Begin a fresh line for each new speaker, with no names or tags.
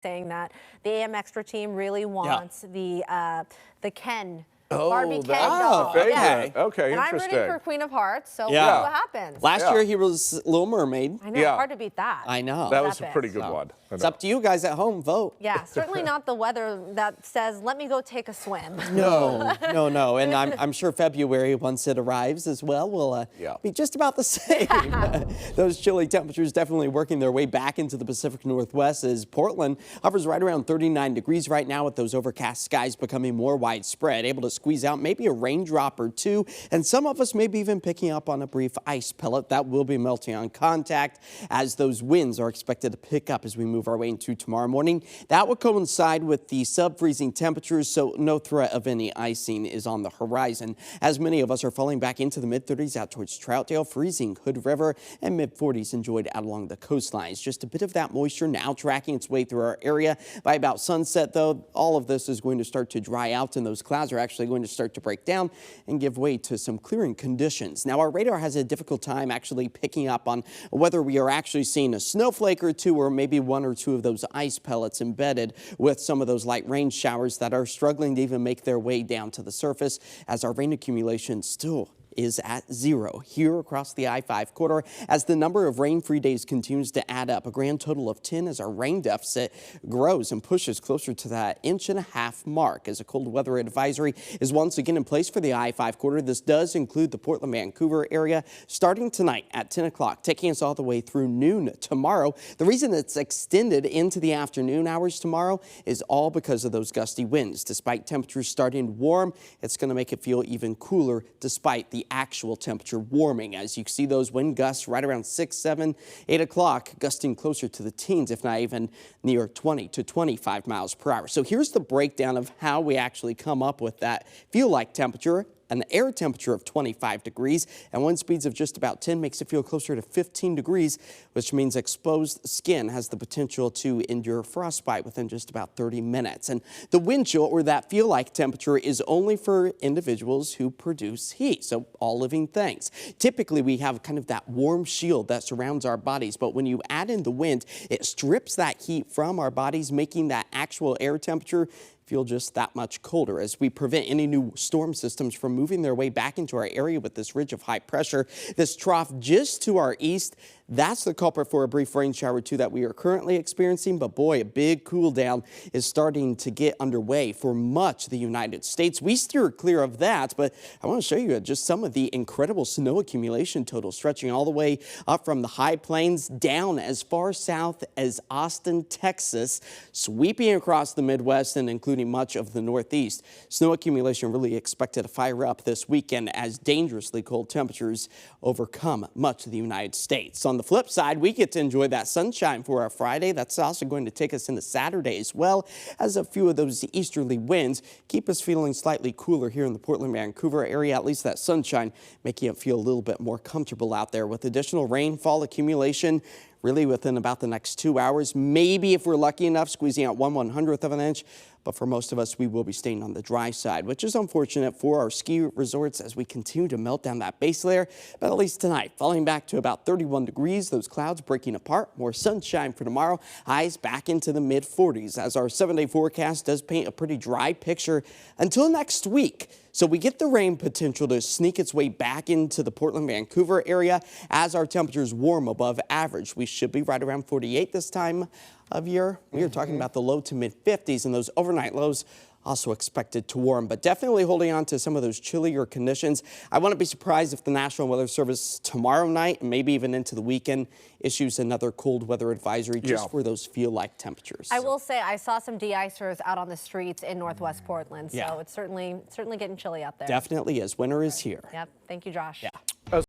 saying that the AM Extra team really wants the KOIN.
Oh,
Barbie
that's
Ken doll.
the favorite.
Yeah.
Okay,
and
interesting.
I'm rooting for Queen of Hearts, so we'll see what happens.
Last year he was Little Mermaid.
I know, hard to beat that.
I know.
That was a pretty good one.
It's up to you guys at home. Vote.
Yeah, certainly not the weather that says, let me go take a swim.
No. And I'm sure February, once it arrives as well, will be just about the same. Those chilly temperatures definitely working their way back into the Pacific Northwest as Portland hovers right around 39 degrees right now with those overcast skies becoming more widespread, able to squeeze out maybe a raindrop or two, and some of us maybe even picking up on a brief ice pellet that will be melting on contact as those winds are expected to pick up as we move our way into tomorrow morning. That will coincide with the sub-freezing temperatures, so no threat of any icing is on the horizon, as many of us are falling back into the mid-30s out towards Troutdale, freezing Hood River, and mid-40s enjoyed out along the coastlines. Just a bit of that moisture now tracking its way through our area. By about sunset, though, all of this is going to start to dry out, and those clouds are actually going to start to break down and give way to some clearing conditions. Now, our radar has a difficult time actually picking up on whether we are actually seeing a snowflake or two, or maybe one or two of those ice pellets embedded with some of those light rain showers that are struggling to even make their way down to the surface, as our rain accumulation still is at 0 here across the I-5 corridor as the number of rain-free days continues to add up. A grand total of 10 as our rain deficit grows and pushes closer to that 1.5-inch mark as a cold weather advisory is once again in place for the I-5 corridor. This does include the Portland-Vancouver area starting tonight at 10 o'clock, taking us all the way through noon tomorrow. The reason it's extended into the afternoon hours tomorrow is all because of those gusty winds. Despite temperatures starting warm, it's going to make it feel even cooler despite the actual temperature warming, as you see those wind gusts right around 6, 7, 8 o'clock, gusting closer to the teens, if not even near 20 to 25 miles per hour. So here's the breakdown of how we actually come up with that feel-like temperature. An air temperature of 25 degrees and wind speeds of just about 10 makes it feel closer to 15 degrees, which means exposed skin has the potential to endure frostbite within just about 30 minutes. And the wind chill, or that feel-like temperature, is only for individuals who produce heat, so all living things. Typically, we have kind of that warm shield that surrounds our bodies, but when you add in the wind, it strips that heat from our bodies, making that actual air temperature feel just that much colder as we prevent any new storm systems from moving their way back into our area with this ridge of high pressure. This trough just to our east, that's the culprit for a brief rain shower or two that we are currently experiencing. But boy, a big cool down is starting to get underway for much of the United States. We steer clear of that, but I want to show you just some of the incredible snow accumulation totals stretching all the way up from the high plains down as far south as Austin, Texas, sweeping across the Midwest and including much of the Northeast. Snow accumulation really expected to fire up this weekend as dangerously cold temperatures overcome much of the United States. On the flip side, we get to enjoy that sunshine for our Friday. That's also going to take us into Saturday as well, as a few of those easterly winds keep us feeling slightly cooler here in the Portland-Vancouver area. At least that sunshine making it feel a little bit more comfortable out there with additional rainfall accumulation really within about the next 2 hours. Maybe if we're lucky enough, squeezing out 1/100th of an inch. But for most of us, we will be staying on the dry side, which is unfortunate for our ski resorts as we continue to melt down that base layer. But at least tonight, falling back to about 31 degrees, those clouds breaking apart, more sunshine for tomorrow, highs back into the mid-40s as our 7-day forecast does paint a pretty dry picture until next week. So we get the rain potential to sneak its way back into the Portland-Vancouver area as our temperatures warm above average. We should be right around 48 this time of year. We are talking about the low to mid-50s, and those overnight lows also expected to warm, but definitely holding on to some of those chillier conditions. I wouldn't be surprised if the National Weather Service tomorrow night, and maybe even into the weekend, issues another cold weather advisory just for those feel-like temperatures.
I will say I saw some de-icers out on the streets in Northwest Portland, so it's certainly getting chilly out there.
Definitely is. Winter is here.
Yep. Thank you, Josh.
Yeah.